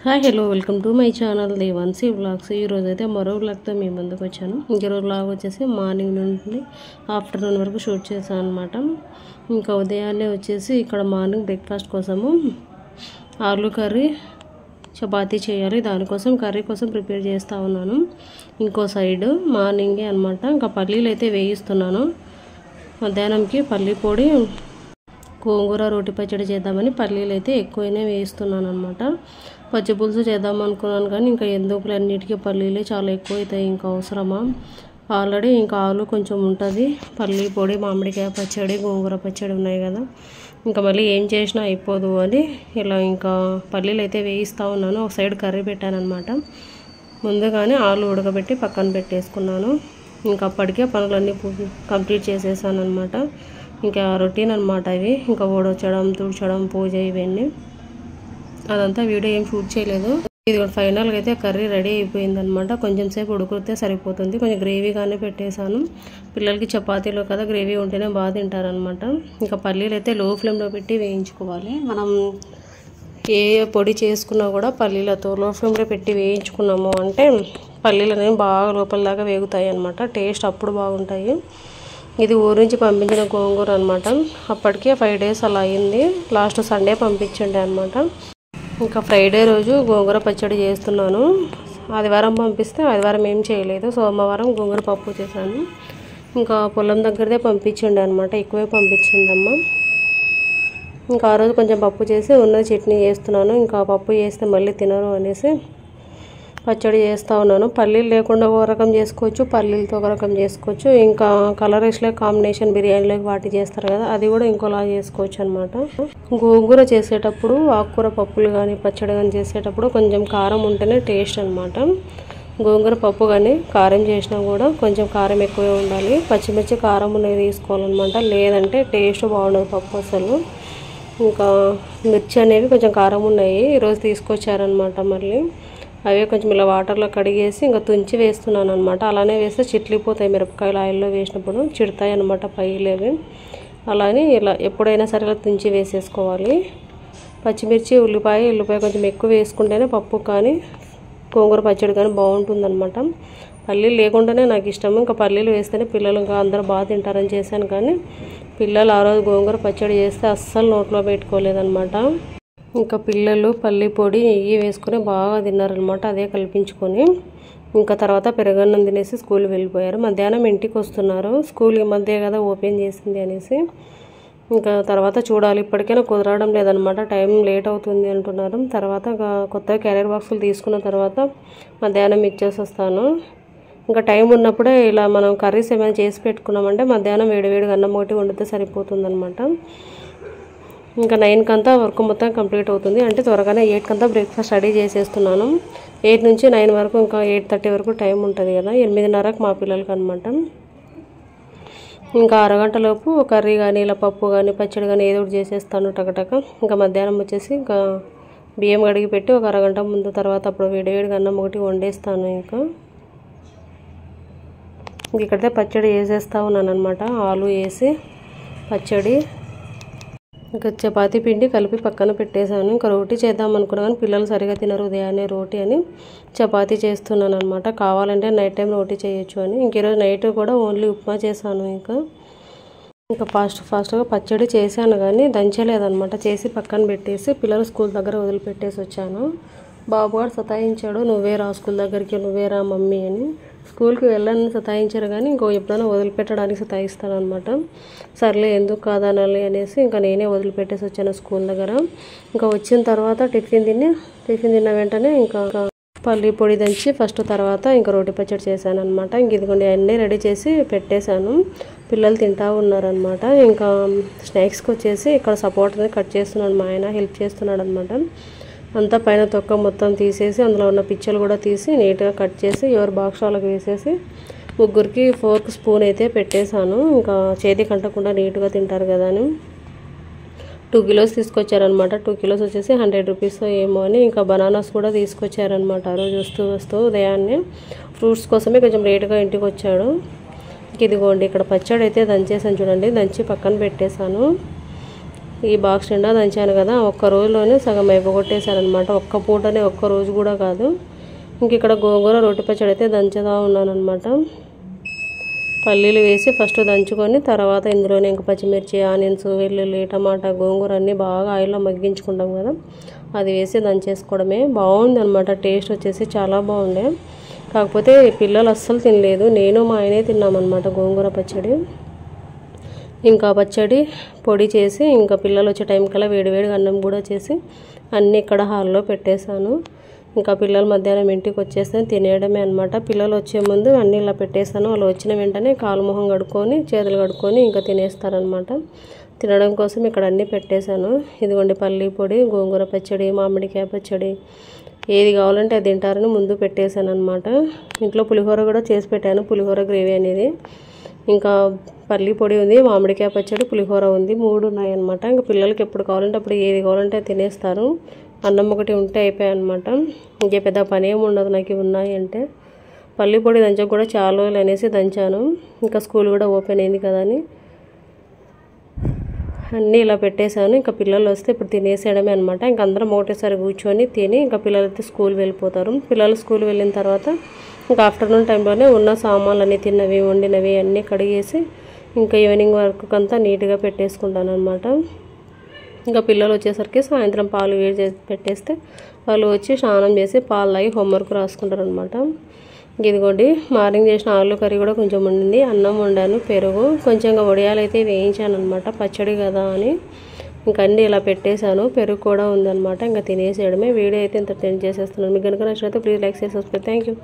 Hi hello welcome to my channel Devansi vlogs. ఈరోజు అయితే మరో వ్లాగ్తో మీ ముందుకు వచ్చాను. ఈరోజు వ్లాగ్ వచ్చేసి మార్నింగ్ నుండి ఆఫ్టర్నూన్ వరకు షూట్ చేశాను అనమాట. ఇంకా ఉదయాన్నే వచ్చేసి ఇక్కడ మార్నింగ్ బ్రేక్ఫాస్ట్ కోసము ఆలు కర్రీ చపాతీ చేయాలి. దానికోసం కర్రీ కోసం ప్రిపేర్ చేస్తూ ఉన్నాను. ఇంకో సైడ్ మార్నింగే అనమాట. ఇంకా పల్లీలు అయితే వేయిస్తున్నాను. మధ్యాహ్నంకి పల్లీ పొడి గోంగూర రోటి పచ్చడి చేద్దామని పల్లీలు అయితే ఎక్కువనే వేయిస్తున్నాను అనమాట. పచ్చి పులుసు చేద్దాం అనుకున్నాను కానీ ఇంకా ఎందుకు అన్నిటికీ పల్లీలే చాలా ఎక్కువ అవుతాయి. ఇంకా అవసరమా? ఆల్రెడీ ఇంకా ఆలు కొంచెం ఉంటుంది, పల్లీ పొడి మామిడికాయ పచ్చడి గోంగూర పచ్చడి ఉన్నాయి కదా, ఇంకా మళ్ళీ ఏం చేసినా అయిపోదు అని ఇలా ఇంకా పల్లీలు అయితే వేయిస్తూ ఉన్నాను. ఒక సైడ్ కర్రీ పెట్టాను అనమాట. ముందుగానే ఆలు ఉడకబెట్టి పక్కన పెట్టేసుకున్నాను. ఇంకా అప్పటికే పనులన్నీ కంప్లీట్ చేసేసాను అనమాట. ఇంకా రొటీన్ అనమాట ఇవి. ఇంకా ఊడొచ్చడం తుడచడం పూజ ఇవన్నీ అదంతా వీడియో ఏం షూట్ చేయలేదు. ఇది ఫైనల్గా అయితే కర్రీ రెడీ అయిపోయింది అనమాట. కొంచెం సేపు ఉడుకుతే సరిపోతుంది. కొంచెం గ్రేవీగానే పెట్టేశాను. పిల్లలకి చపాతీలో కదా గ్రేవీ ఉంటేనే బాగా తింటారనమాట. ఇంకా పల్లీలు అయితే లో ఫ్లేమ్లో పెట్టి వేయించుకోవాలి. మనం ఏ పొడి చేసుకున్నా కూడా పల్లీలతో లో ఫ్లేమ్లో పెట్టి వేయించుకున్నాము అంటే పల్లీలు అనేవి బాగా లోపల దాకా వేగుతాయి అనమాట. టేస్ట్ అప్పుడు బాగుంటాయి. ఇది ఊరు నుంచి పంపించిన గోంగూర అనమాట. అప్పటికే 5 days అలా అయింది. లాస్ట్ సండే పంపించండి అనమాట. ఇంకా ఫ్రైడే రోజు గోంగూర పచ్చడి చేస్తున్నాను. ఆదివారం పంపిస్తే ఆదివారం ఏం చేయలేదు. సోమవారం గోంగూర పప్పు చేశాను. ఇంకా పొలం దగ్గరదే పంపించండి అనమాట. ఎక్కువే పంపించిందమ్మ. ఇంకా ఆ రోజు కొంచెం పప్పు చేసి ఉన్న చట్నీ చేస్తున్నాను. ఇంకా పప్పు చేస్తే మళ్ళీ తినరు అనేసి పచ్చడి చేస్తూ ఉన్నాను. పల్లీలు లేకుండా ఒక రకం చేసుకోవచ్చు, పల్లీలతో ఒక రకం చేసుకోవచ్చు. ఇంకా కలర్ రైస్లో కాంబినేషన్ బిర్యానీలోకి వాటి చేస్తారు కదా, అది కూడా ఇంకోలా చేసుకోవచ్చు అనమాట. గోంగూర చేసేటప్పుడు ఆకుకూర పప్పులు కానీ పచ్చడి కానీ చేసేటప్పుడు కొంచెం కారం ఉంటేనే టేస్ట్ అనమాట. గోంగూర పప్పు కానీ కారం చేసినా కూడా కొంచెం కారం ఎక్కువే ఉండాలి. పచ్చిమిర్చి కారం ఉన్నవి తీసుకోవాలన్నమాట. లేదంటే టేస్ట్ బాగుండదు పప్పు అసలు. ఇంకా మిర్చి అనేవి కొంచెం కారం ఉన్నాయి. ఈరోజు తీసుకొచ్చారనమాట. మళ్ళీ అవే కొంచెం ఇలా వాటర్లో కడిగేసి ఇంకా తుంచి వేస్తున్నాను అనమాట. అలానే వేస్తే చిట్లిపోతాయి. మిరపకాయలు ఆయిల్లో వేసినప్పుడు చిడతాయి అనమాట పైలేవి. అలానే ఇలా ఎప్పుడైనా సరే ఇలా తుంచి వేసేసుకోవాలి. పచ్చిమిర్చి ఉల్లిపాయ కొంచెం ఎక్కువ వేసుకుంటేనే పప్పు కానీ గోంగూర పచ్చడి కానీ బాగుంటుందన్నమాట. పల్లీలు లేకుండానే నాకు ఇష్టము. ఇంకా పల్లీలు వేస్తేనే పిల్లలు ఇంకా అందరూ బాగా తింటారని చేశాను. కానీ పిల్లలు ఆ రోజు గోంగూర పచ్చడి చేస్తే అస్సలు నోట్లో పెట్టుకోలేదన్నమాట. ఇంకా పిల్లలు పల్లి పొడి నెయ్యి వేసుకొని బాగా తిన్నారనమాట. అదే కల్పించుకొని ఇంకా తర్వాత పెరుగన్నం తినేసి స్కూల్ వెళ్ళిపోయారు. మధ్యాహ్నం ఇంటికి వస్తున్నారు. స్కూల్ ఈ మధ్య కదా ఓపెన్ చేసింది అనేసి ఇంకా తర్వాత చూడాలి. ఇప్పటికైనా కుదరడం లేదనమాట. టైం లేట్ అవుతుంది అంటున్నారు. తర్వాత కొత్త క్యారియర్ బాక్సులు తీసుకున్న తర్వాత మధ్యాహ్నం ఇచ్చేసి వస్తాను. ఇంకా టైం ఉన్నప్పుడే ఇలా మనం కర్రీస్ ఏమైనా చేసి పెట్టుకున్నామంటే మధ్యాహ్నం వేడివేడిగా అన్నం ఒకటి వండితే సరిపోతుందనమాట. ఇంకా 9 అంతా వర్క్ మొత్తం కంప్లీట్ అవుతుంది. అంటే త్వరగానే 8 బ్రేక్ఫాస్ట్ రెడీ చేసేస్తున్నాను. 8 నుంచి 9 వరకు ఇంకా 8:30 వరకు టైం ఉంటుంది కదా. 8:30కు మా పిల్లలకి అనమాట. ఇంకా అరగంటలోపు కర్రీ కానీ ఇలా పప్పు కానీ పచ్చడి కానీ ఏదో ఒకటి చేసేస్తాను టకటక. ఇంకా మధ్యాహ్నం వచ్చేసి ఇంకా బియ్యం కడిగి పెట్టి ఒక అరగంట ముందు తర్వాత అప్పుడు వేడివేడిగా అన్నం ఒకటి వండేస్తాను. ఇంకా ఇక్కడైతే పచ్చడి వేసేస్తూ ఉన్నాను అనమాట. ఆలు వేసి పచ్చడి ఇంకా చపాతీ పిండి కలిపి పక్కన పెట్టేశాను. ఇంకా రోటీ చేద్దాం అనుకున్నా కానీ పిల్లలు సరిగా తినరు ఉదయాన్నే రోటీ అని చపాతీ చేస్తున్నాను అనమాట. కావాలంటే నైట్ టైం రోటీ చేయొచ్చు అని. ఇంక ఈరోజు నైట్ కూడా ఓన్లీ ఉప్మా చేశాను. ఇంకా ఫాస్ట్గా పచ్చడి చేశాను కానీ దంచలేదనమాట. చేసి పక్కన పెట్టేసి పిల్లలు స్కూల్ దగ్గర వదిలిపెట్టేసి వచ్చాను. బాబు గారు సతాయించాడు, నువ్వే రా స్కూల్ దగ్గరికి, నువ్వే రా మమ్మీ అని. స్కూల్కి వెళ్ళని సతాయించారు కానీ ఇంకో ఎప్పుడైనా వదిలిపెట్టడానికి సతాయిస్తాను అనమాట. సర్లే ఎందుకు కాదనాలి అనేసి ఇంకా నేనే వదిలిపెట్టేసి వచ్చాను స్కూల్ దగ్గర. ఇంకా వచ్చిన తర్వాత టిఫిన్ తిన్న వెంటనే ఇంకా పల్లి పొడి దంచి ఫస్ట్ తర్వాత ఇంకా రోటి పచ్చడి చేశాను అనమాట. ఇంక ఇదిగోండి అన్నీ రెడీ చేసి పెట్టేశాను. పిల్లలు తింటూ ఉన్నారనమాట. ఇంకా స్నాక్స్కి వచ్చేసి ఇక్కడ సపోర్ట్ని కట్ చేస్తున్నాడు మా ఆయన, హెల్ప్ చేస్తున్నాడు అనమాట. అంతా పైన తొక్క మొత్తం తీసేసి అందులో ఉన్న పిచ్చలు కూడా తీసి నీట్గా కట్ చేసి ఎవరి బాక్స్ వాళ్ళకి వేసేసి ముగ్గురికి ఫోర్క్ స్పూన్ అయితే పెట్టేశాను. ఇంకా చేతికి అంటకుండా నీట్గా తింటారు కదా అని 2 kilos తీసుకొచ్చారనమాట. 2 kilos వచ్చేసి 100 rupees ఏమో అని. ఇంకా బనానాస్ కూడా తీసుకొచ్చారనమాట. ఆ రోజు వస్తూ ఉదయాన్నే ఫ్రూట్స్ కోసమే కొంచెం లేట్గా ఇంటికి వచ్చాడు. ఇదిగోండి ఇక్కడ పచ్చడి అయితే దంచేసాను చూడండి. దంచి పక్కన పెట్టేశాను. ఈ బాక్స్ నిండా దంచాను కదా, ఒక్క రోజులోనే సగం అయిపోగొట్టేశాను అనమాట. ఒక్క పూటనే, ఒక్క రోజు కూడా కాదు. ఇంక ఇక్కడ గోంగూర రోటి పచ్చడి అయితే దంచుతూ ఉన్నాను అనమాట. పల్లీలు వేసి ఫస్ట్ దంచుకొని తర్వాత ఇందులోనే ఇంక పచ్చిమిర్చి, ఆనియన్స్, వెల్లుల్లి, టమాటా, గోంగూర అన్నీ బాగా ఆయిల్లో మగ్గించుకుంటాం కదా, అది వేసి దంచేసుకోవడమే. బాగుంది అనమాట, టేస్ట్ వచ్చేసి చాలా బాగుండే. కాకపోతే పిల్లలు అస్సలు తినలేదు, నేను మా ఆయనే తిన్నామన్నమాట గోంగూర పచ్చడి. ఇంకా పచ్చడి పొడి చేసి ఇంకా పిల్లలు వచ్చే టైం కల్లా వేడివేడిగా అన్నం కూడా చేసి అన్నీ ఇక్కడ హాల్లో పెట్టేశాను. ఇంకా పిల్లలు మధ్యాహ్నం ఇంటికి వచ్చేస్తే తినేయడమే అనమాట. పిల్లలు వచ్చే ముందు అన్నీ ఇలా పెట్టేశాను. వాళ్ళు వచ్చిన వెంటనే కాలు మొహం కడుక్కొని చేతులు కడుక్కొని ఇంకా తినేస్తారనమాట. తినడం కోసం ఇక్కడ అన్నీ పెట్టేశాను. ఇదిగోండి పల్లి పొడి, గోంగూర పచ్చడి, మామిడికాయ పచ్చడి, ఏది కావాలంటే అది తింటారని ముందు పెట్టేశాను అనమాట. ఇంట్లో పులిహోర కూడా చేసి పెట్టాను, పులిహోర గ్రేవీ అనేది. ఇంకా పల్లి పొడి ఉంది, మామిడికాయ పచ్చడి, పులిహోర ఉంది, 3 ఉన్నాయన్నమాట. ఇంకా పిల్లలకి ఎప్పుడు కావాలంటే అప్పుడు ఏది కావాలంటే తినేస్తారు. అన్నం ఒకటి ఉంటే అయిపోయాయన్నమాట. ఇంకే పెద్ద పని ఏమి ఉండదు నాకు ఇవి ఉన్నాయి అంటే. పల్లి పొడి దంచక కూడా చాలా రోజులు అనేసి దంచాను, ఇంకా స్కూల్ కూడా ఓపెన్ అయింది కదా అని అన్నీ ఇలా పెట్టేశాను. ఇంకా పిల్లలు వస్తే ఇప్పుడు తినేసేయడమే అనమాట. ఇంక అందరం ఒకటేసారి కూర్చొని తిని ఇంకా పిల్లలైతే స్కూల్ వెళ్ళిపోతారు. పిల్లలు స్కూల్ వెళ్ళిన తర్వాత ఇంకా ఆఫ్టర్నూన్ టైంలోనే ఉన్న సామాన్లు అన్నీ తిన్నవి వండినవి అన్నీ కడిగేసి ఇంకా ఈవినింగ్ వర్క్ అంతా నీట్గా పెట్టేసుకుంటాను అనమాట. ఇంకా పిల్లలు వచ్చేసరికి సాయంత్రం పాలు వేడి చేసి పెట్టేస్తే వాళ్ళు వచ్చి స్నానం చేసి పాలు తాగి హోంవర్క్ రాసుకుంటారు అనమాట. ఇదిగోండి మార్నింగ్ చేసిన ఆలు కర్రీ కూడా కొంచెం ఉండింది, అన్నం వండాను, పెరుగు కొంచెం వడియాలు అయితే వేయించాను అనమాట, పచ్చడి కదా అని. ఇంకా అన్నీ ఇలా పెట్టేశాను, పెరుగు కూడా ఉందన్నమాట. ఇంకా తినేసేయడమే. వీడియో అయితే ఇంత టెన్ చేసేస్తున్నాను. మీకు కనుక నచ్చినట్లయితే ప్లీజ్ లైక్ చేసి సబ్స్క్రైబ్. Thank you.